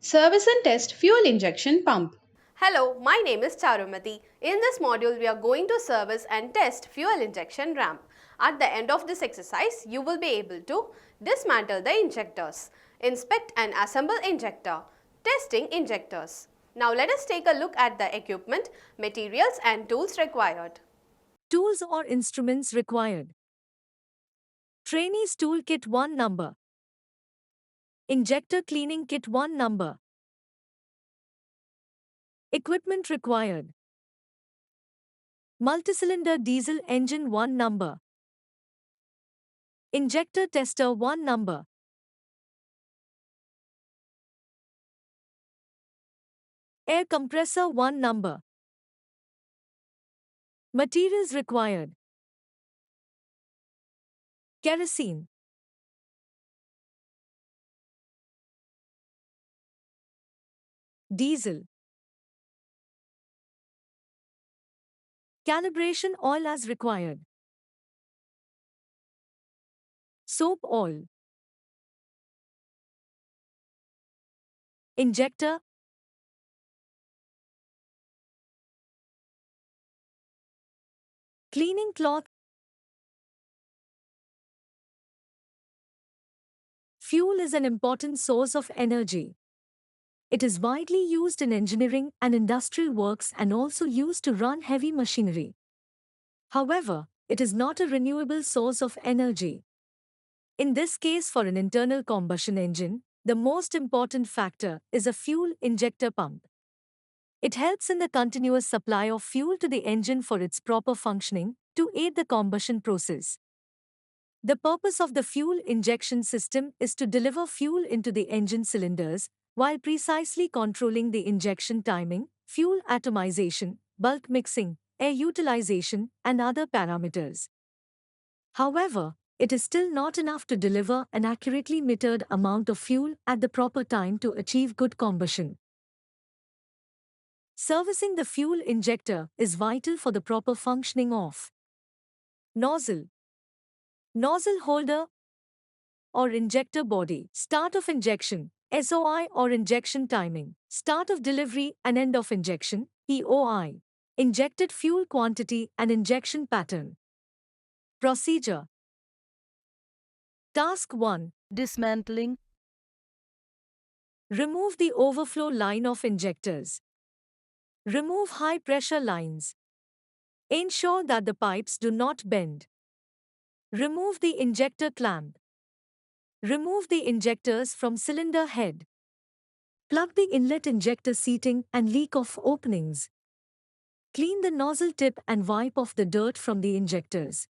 Service and test fuel injection pump. Hello, my name is Charumati. In this module, we are going to service and test fuel injection ramp. At the end of this exercise, you will be able to dismantle the injectors, inspect and assemble injector, testing injectors. Now let us take a look at the equipment, materials and tools required. Tools or instruments required. Trainees Toolkit 1 number. Injector Cleaning Kit 1 number. Equipment required. Multicylinder Diesel Engine 1 number. Injector Tester 1 number. Air Compressor 1 number. Materials required. Kerosene. Diesel. Calibration oil as required. Soap oil. Injector. Cleaning cloth. Fuel is an important source of energy. It is widely used in engineering and industrial works and also used to run heavy machinery. However, it is not a renewable source of energy. In this case, for an internal combustion engine, the most important factor is a fuel injector pump. It helps in the continuous supply of fuel to the engine for its proper functioning to aid the combustion process. The purpose of the fuel injection system is to deliver fuel into the engine cylinders while precisely controlling the injection timing, fuel atomization, bulk mixing, air utilization, and other parameters. However, it is still not enough to deliver an accurately metered amount of fuel at the proper time to achieve good combustion. Servicing the fuel injector is vital for the proper functioning of nozzle, nozzle holder, or injector body, start of injection, SOI or injection timing, start of delivery and end of injection, EOI, injected fuel quantity and injection pattern. Procedure. Task 1. Dismantling, Remove the overflow line of injectors. Remove high pressure lines. Ensure that the pipes do not bend. Remove the injector clamp. Remove the injectors from cylinder head. Plug the inlet injector seating and leak off openings. Clean the nozzle tip and wipe off the dirt from the injectors.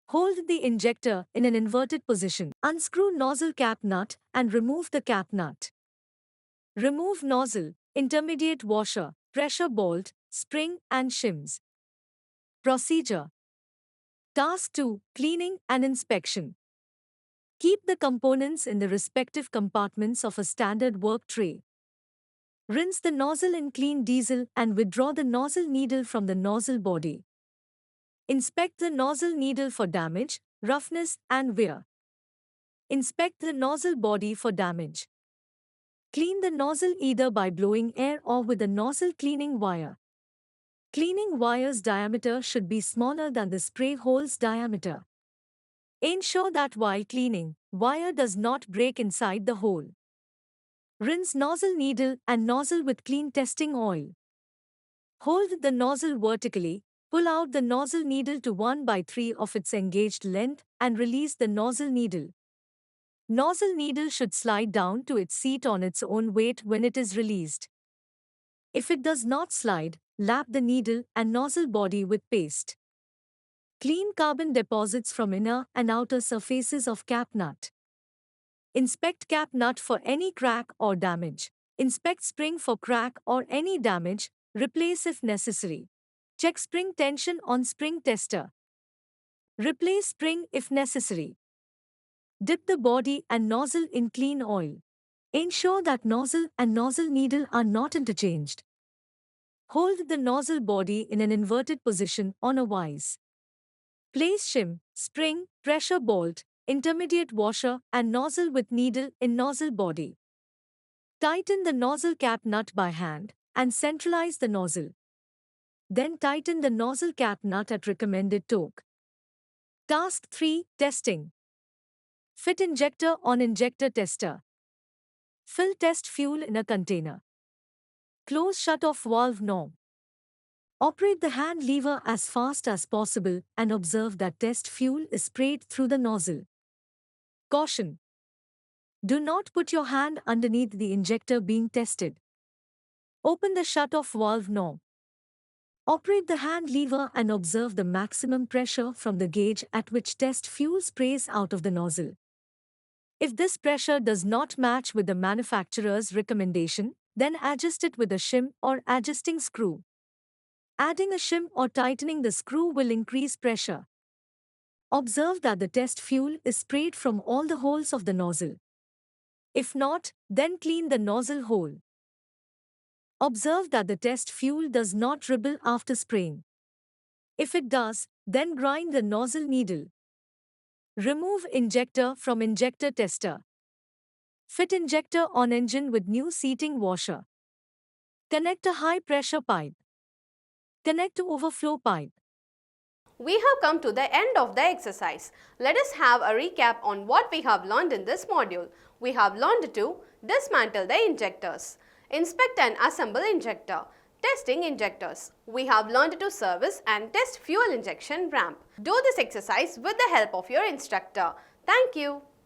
Hold the injector in an inverted position. Unscrew nozzle cap nut and remove the cap nut. Remove nozzle, intermediate washer, pressure bolt, spring and shims. Procedure. Task 2. Cleaning and inspection. Keep the components in the respective compartments of a standard work tray. Rinse the nozzle in clean diesel and withdraw the nozzle needle from the nozzle body. Inspect the nozzle needle for damage, roughness, and wear. Inspect the nozzle body for damage. Clean the nozzle either by blowing air or with a nozzle cleaning wire. Cleaning wire's diameter should be smaller than the spray hole's diameter. Ensure that while cleaning, wire does not break inside the hole. Rinse nozzle needle and nozzle with clean testing oil. Hold the nozzle vertically, pull out the nozzle needle to 1/3 of its engaged length and release the nozzle needle. Nozzle needle should slide down to its seat on its own weight when it is released. If it does not slide, lap the needle and nozzle body with paste. Clean carbon deposits from inner and outer surfaces of cap nut. Inspect cap nut for any crack or damage. Inspect spring for crack or any damage, replace if necessary. Check spring tension on spring tester. Replace spring if necessary. Dip the body and nozzle in clean oil. Ensure that nozzle and nozzle needle are not interchanged. Hold the nozzle body in an inverted position on a vise. Place shim, spring, pressure bolt, intermediate washer and nozzle with needle in nozzle body. Tighten the nozzle cap nut by hand and centralize the nozzle. Then tighten the nozzle cap nut at recommended torque. Task 3. Testing. Fit injector on injector tester. Fill test fuel in a container. Close shut-off valve knob. Operate the hand lever as fast as possible and observe that test fuel is sprayed through the nozzle. Caution: do not put your hand underneath the injector being tested. Open the shut-off valve knob. Operate the hand lever and observe the maximum pressure from the gauge at which test fuel sprays out of the nozzle. If this pressure does not match with the manufacturer's recommendation, then adjust it with a shim or adjusting screw. Adding a shim or tightening the screw will increase pressure. Observe that the test fuel is sprayed from all the holes of the nozzle. If not, then clean the nozzle hole. Observe that the test fuel does not dribble after spraying. If it does, then grind the nozzle needle. Remove injector from injector tester. Fit injector on engine with new seating washer. Connect a high-pressure pipe. Connect to overflow pipe. We have come to the end of the exercise. Let us have a recap on what we have learned in this module. We have learned to dismantle the injectors, inspect and assemble injector, testing injectors. We have learned to service and test fuel injection ramp. Do this exercise with the help of your instructor. Thank you.